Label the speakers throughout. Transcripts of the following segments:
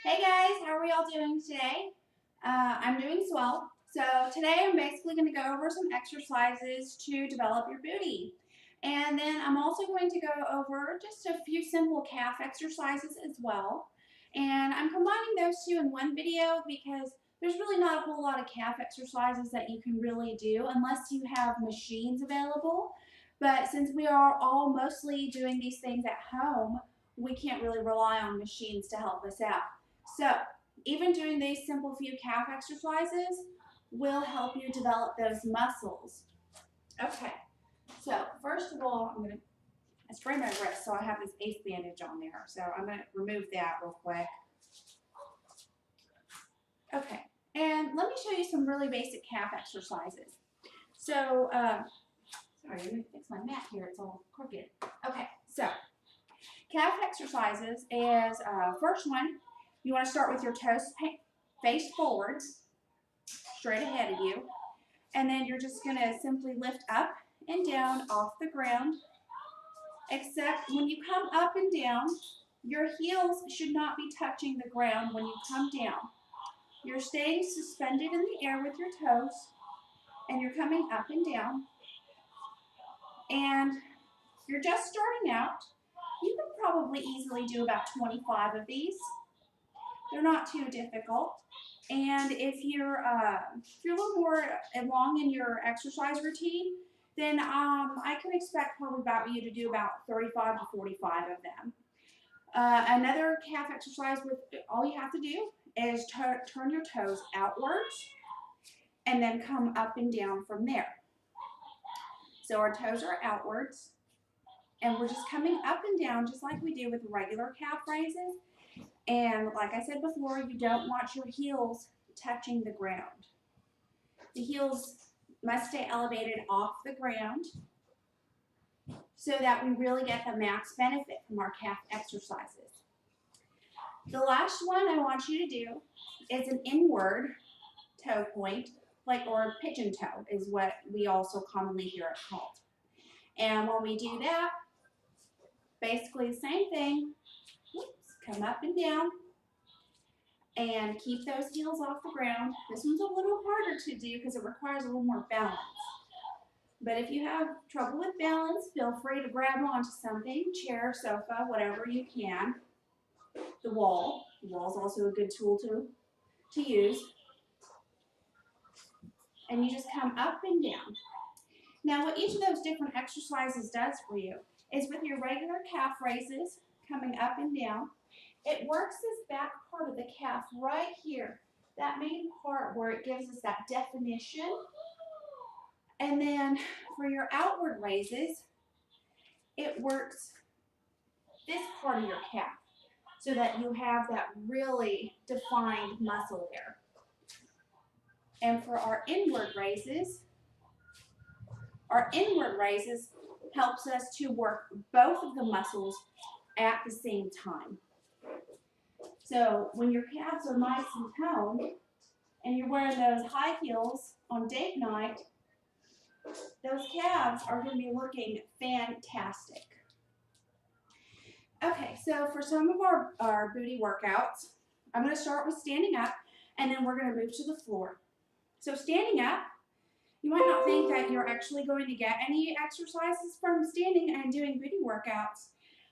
Speaker 1: Hey guys, how are we all doing today? I'm doing swell. So today I'm basically going to go over some exercises to develop your booty. And then I'm also going to go over just a few simple calf exercises as well. And I'm combining those two in one video because there's really not a whole lot of calf exercises that you can really do unless you have machines available. But since we are all mostly doing these things at home, we can't really rely on machines to help us out. So even doing these simple few calf exercises will help you develop those muscles. Okay, so first of all, I sprained my wrist, so I have this ACE bandage on there. So I'm going to remove that real quick. Okay, and let me show you some really basic calf exercises. So, sorry, let me fix my mat here. It's all crooked. Okay, so calf exercises is first one, you want to start with your toes face forwards, straight ahead of you. And then you're just going to simply lift up and down off the ground. Except when you come up and down, your heels should not be touching the ground when you come down. You're staying suspended in the air with your toes, and you're coming up and down. And you're just starting out. You can probably easily do about 25 of these. They're not too difficult. And if you're a little more along in your exercise routine, then I can expect probably about you to do about 35 to 45 of them. Another calf exercise with all you have to do is turn your toes outwards and then come up and down from there. So our toes are outwards and we're just coming up and down just like we do with regular calf raises. And like I said before, you don't want your heels touching the ground. The heels must stay elevated off the ground so that we really get the max benefit from our calf exercises. The last one I want you to do is an inward toe point, or pigeon toe is what we also commonly hear it called. And when we do that, basically the same thing. Come up and down and keep those heels off the ground. This one's a little harder to do because it requires a little more balance. But if you have trouble with balance, feel free to grab onto something, chair, sofa, whatever you can. The wall. The wall is also a good tool to use. And you just come up and down. Now what each of those different exercises does for you is with your regular calf raises, coming up and down, it works this back part of the calf right here, that main part where it gives us that definition. And then for your outward raises, it works this part of your calf so that you have that really defined muscle there. And for our inward raises helps us to work both of the muscles at the same time. So when your calves are nice and toned and you're wearing those high heels on date night, those calves are going to be looking fantastic. Okay, so for some of our booty workouts, I'm going to start with standing up and then we're going to move to the floor. So standing up, you might not think that you're actually going to get any exercises from standing and doing booty workouts,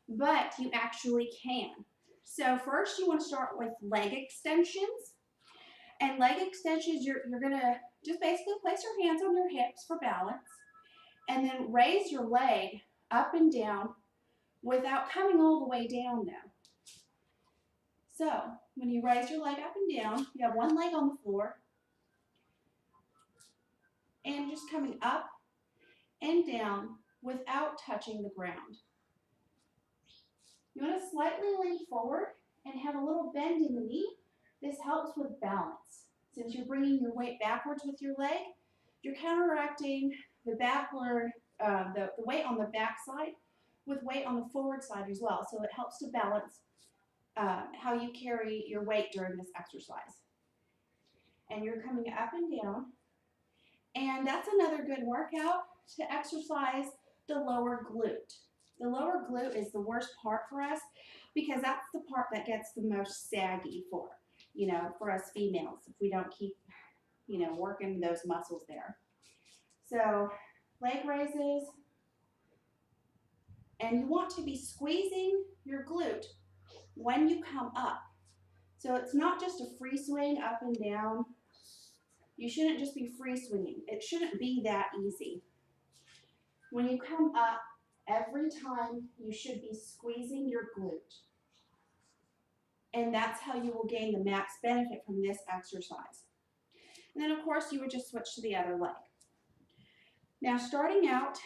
Speaker 1: but you actually can. So first you want to start with leg extensions. And leg extensions, you're going to just basically place your hands on your hips for balance and then raise your leg up and down without coming all the way down though. So when you raise your leg up and down, you have one leg on the floor and just coming up and down without touching the ground. You want to slightly lean forward and have a little bend in the knee. This helps with balance. Since you're bringing your weight backwards with your leg, you're counteracting the backward, the weight on the back side with weight on the forward side as well. So it helps to balance how you carry your weight during this exercise. And you're coming up and down. And that's another good workout to exercise the lower glute. The lower glute is the worst part for us. because that's the part that gets the most saggy for, for us females if we don't keep, working those muscles there. So leg raises, and you want to be squeezing your glute when you come up. So it's not just a free swing up and down. You shouldn't just be free swinging. It shouldn't be that easy. When you come up, every time you should be squeezing your glute. And that's how you will gain the max benefit from this exercise. And then, of course, you would just switch to the other leg. Now, starting out,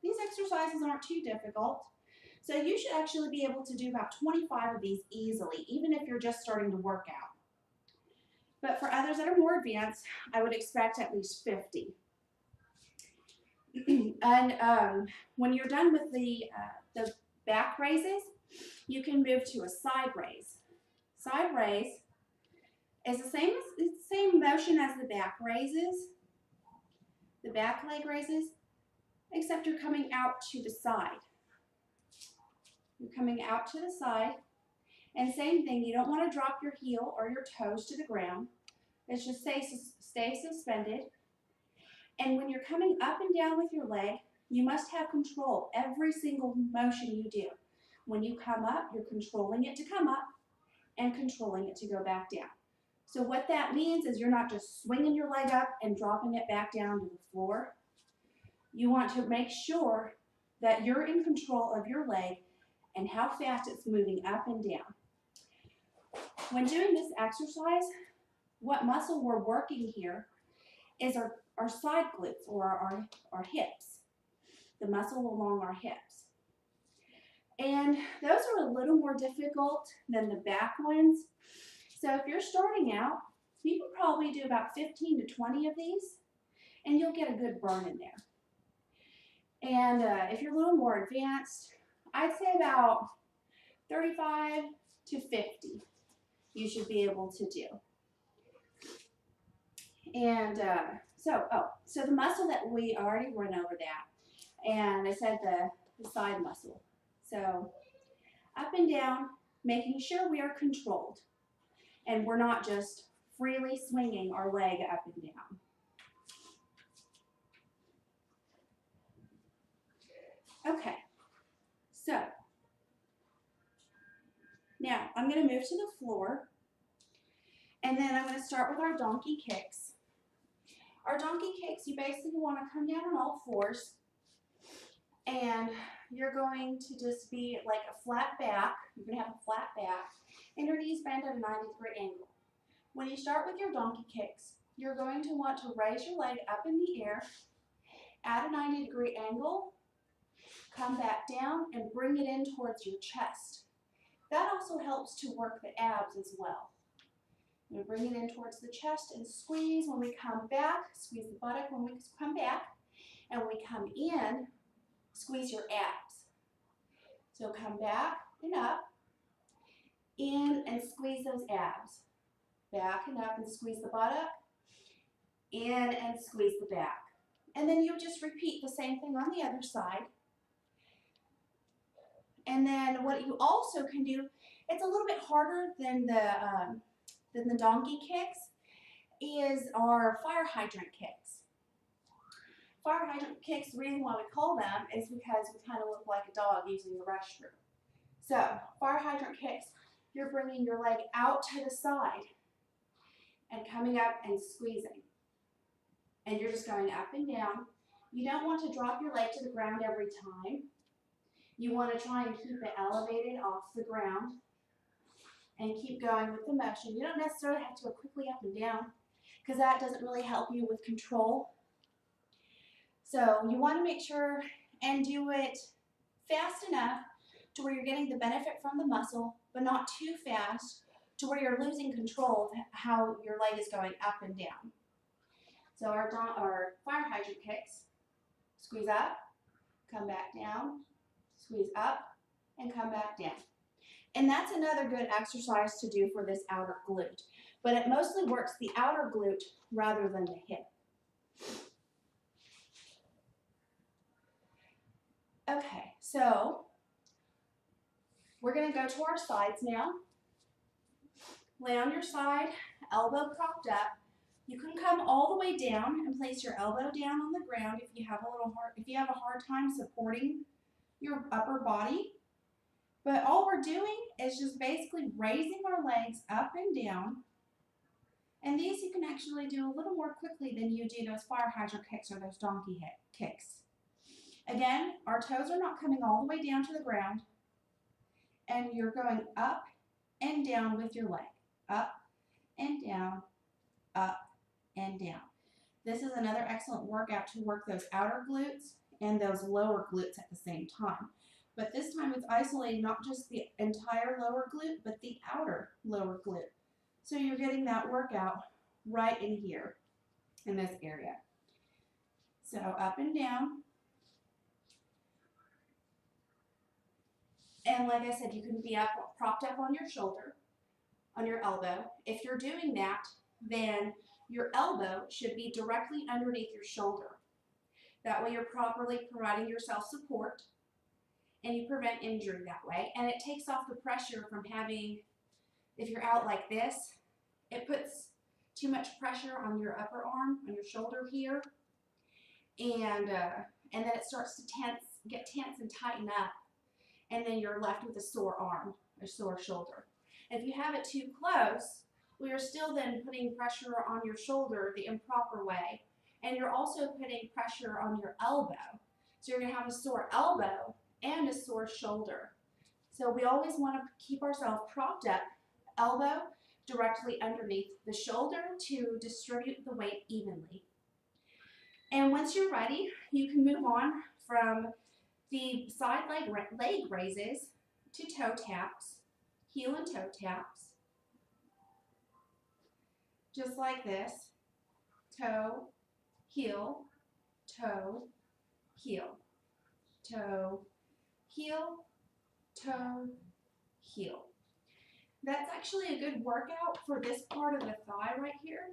Speaker 1: these exercises aren't too difficult. So you should actually be able to do about 25 of these easily, even if you're just starting to work out. But for others that are more advanced, I would expect at least 50. And when you're done with the back raises, you can move to a side raise. Side raise is the same motion as the back raises, the back leg raises, except you're coming out to the side. You're coming out to the side, and same thing, you don't want to drop your heel or your toes to the ground. It's just stay suspended. And when you're coming up and down with your leg, you must have control every single motion you do. When you come up, you're controlling it to come up and controlling it to go back down. So what that means is you're not just swinging your leg up and dropping it back down to the floor. You want to make sure that you're in control of your leg and how fast it's moving up and down. When doing this exercise, what muscle we're working here is our side glutes, or our hips, the muscle along our hips. And those are a little more difficult than the back ones. So if you're starting out, you can probably do about 15 to 20 of these, and you'll get a good burn in there. And if you're a little more advanced, I'd say about 35 to 50 you should be able to do. And so the muscle that we already went over that, and I said the side muscle. So up and down, making sure we are controlled and we're not just freely swinging our leg up and down. Okay, so now I'm going to move to the floor, and then I'm going to start with our donkey kicks. Our donkey kicks, you basically want to come down on all fours, and you're going to just be like a flat back. You're going to have a flat back, and your knees bend at a 90-degree angle. When you start with your donkey kicks, you're going to want to raise your leg up in the air at a 90-degree angle, come back down, and bring it in towards your chest. That also helps to work the abs as well. We're going to bring it in towards the chest and squeeze when we come back. Squeeze the buttock when we come back. And when we come in, squeeze your abs. So come back and up, in and squeeze those abs. Back and up and squeeze the buttock, in and squeeze the back. And then you just repeat the same thing on the other side. And then what you also can do, it's a little bit harder than the donkey kicks, is our fire hydrant kicks. Fire hydrant kicks, the reason why we call them is because we kind of look like a dog using the restroom. So fire hydrant kicks, you're bringing your leg out to the side and coming up and squeezing. And you're just going up and down. You don't want to drop your leg to the ground every time. You want to try and keep it elevated off the ground and keep going with the motion. You don't necessarily have to go quickly up and down because that doesn't really help you with control. So you want to make sure and do it fast enough to where you're getting the benefit from the muscle, but not too fast to where you're losing control of how your leg is going up and down. So our fire hydrant kicks, squeeze up, come back down, squeeze up, and come back down. And that's another good exercise to do for this outer glute. But it mostly works the outer glute rather than the hip. Okay, so We're going to go to our sides now. Lay on your side, elbow propped up. You can come all the way down and place your elbow down on the ground if you have a hard time supporting your upper body. But all we're doing is just basically raising our legs up and down. And these you can actually do a little more quickly than you do those fire hydrant kicks or those donkey kicks. Again, our toes are not coming all the way down to the ground. And you're going up and down with your leg. Up and down, up and down. This is another excellent workout to work those outer glutes and those lower glutes at the same time. But this time it's isolating not just the entire lower glute, but the outer lower glute. So you're getting that workout right in here, in this area. So up and down. And like I said, you can be propped up on your shoulder, on your elbow. If you're doing that, then your elbow should be directly underneath your shoulder. That way you're properly providing yourself support and you prevent injury that way. And it takes off the pressure from having, if you're out like this, it puts too much pressure on your upper arm, on your shoulder here. And then it starts to get tense and tighten up. And then you're left with a sore arm, a sore shoulder. If you have it too close, we are still then putting pressure on your shoulder the improper way. And you're also putting pressure on your elbow. So you're going to have a sore elbow and a sore shoulder. So we always want to keep ourselves propped up, elbow directly underneath the shoulder to distribute the weight evenly. And once you're ready, you can move on from the side leg raises to toe taps, heel and toe taps. Just like this, toe, heel, toe, heel, toe, heel, toe, heel. That's actually a good workout for this part of the thigh right here,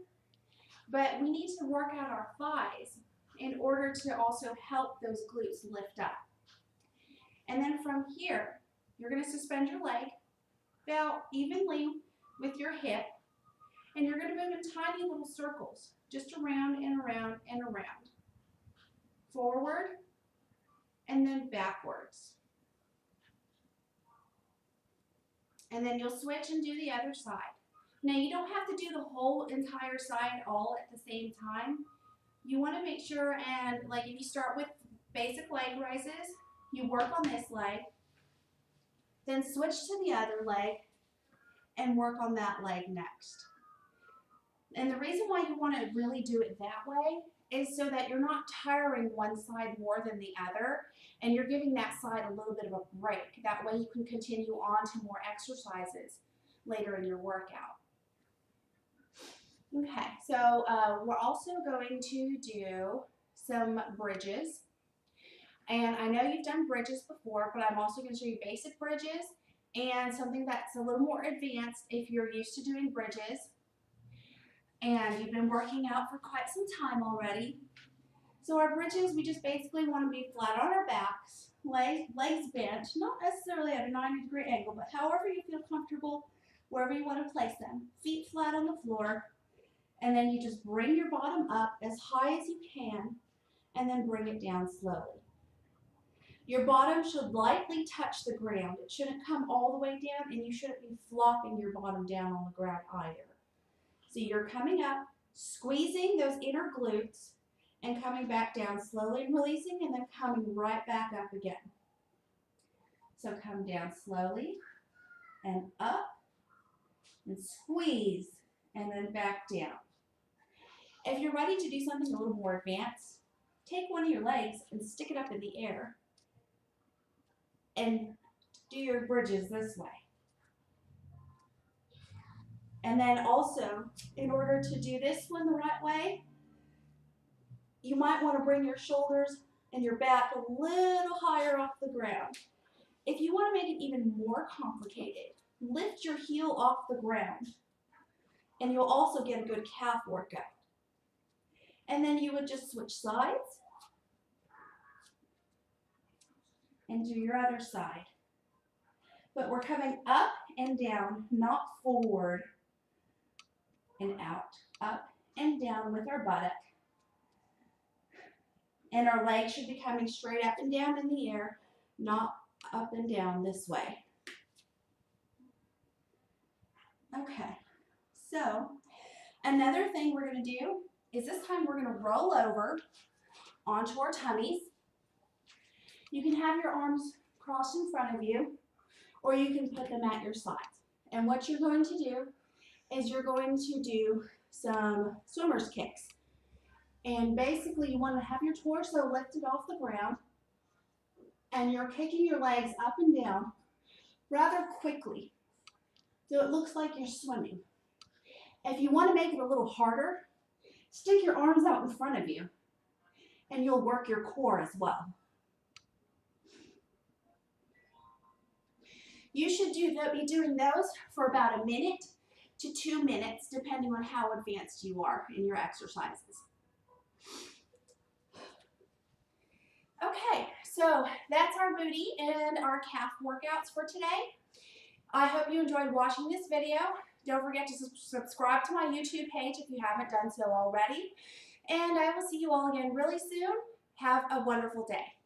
Speaker 1: but we need to work out our thighs in order to also help those glutes lift up. And then from here, you're going to suspend your leg about evenly with your hip, and you're going to move in tiny little circles, just around and around and around. Forward, and then backwards. And then you'll switch and do the other side. Now you don't have to do the whole entire side all at the same time. You want to make sure, and like if you start with basic leg raises, you work on this leg, then switch to the other leg and work on that leg next. And the reason why you want to really do it that way is so that you're not tiring one side more than the other, and you're giving that side a little bit of a break. That way you can continue on to more exercises later in your workout. Okay, so we're also going to do some bridges. And I know you've done bridges before, but I'm also going to show you basic bridges and something that's a little more advanced if you're used to doing bridges and you've been working out for quite some time already. So our bridges, we just basically want to be flat on our backs, legs bent, not necessarily at a 90-degree angle, but however you feel comfortable, wherever you want to place them. Feet flat on the floor, and then you just bring your bottom up as high as you can, and then bring it down slowly. Your bottom should lightly touch the ground. It shouldn't come all the way down, and you shouldn't be flopping your bottom down on the ground either. So you're coming up, squeezing those inner glutes, and coming back down slowly and releasing, and then coming right back up again. So come down slowly, and up, and squeeze, and then back down. If you're ready to do something a little more advanced, take one of your legs and stick it up in the air, and do your bridges this way. And then also, in order to do this one the right way, you might want to bring your shoulders and your back a little higher off the ground. If you want to make it even more complicated, lift your heel off the ground, and you'll also get a good calf workout. And then you would just switch sides and do your other side. but we're coming up and down, not forward and out. Up and down with our buttock. And our legs should be coming straight up and down in the air, not up and down this way. Okay, so another thing we're going to do is this time we're going to roll over onto our tummies. You can have your arms crossed in front of you, or you can put them at your sides. And what you're going to do is you're going to do some swimmer's kicks. And basically you want to have your torso lifted off the ground, and you're kicking your legs up and down rather quickly, so it looks like you're swimming. If you want to make it a little harder, stick your arms out in front of you, and you'll work your core as well. You should be doing those for about 1 minute to 2 minutes, depending on how advanced you are in your exercises. Okay, so that's our booty and our calf workouts for today. I hope you enjoyed watching this video. Don't forget to subscribe to my YouTube page if you haven't done so already. And I will see you all again really soon. Have a wonderful day.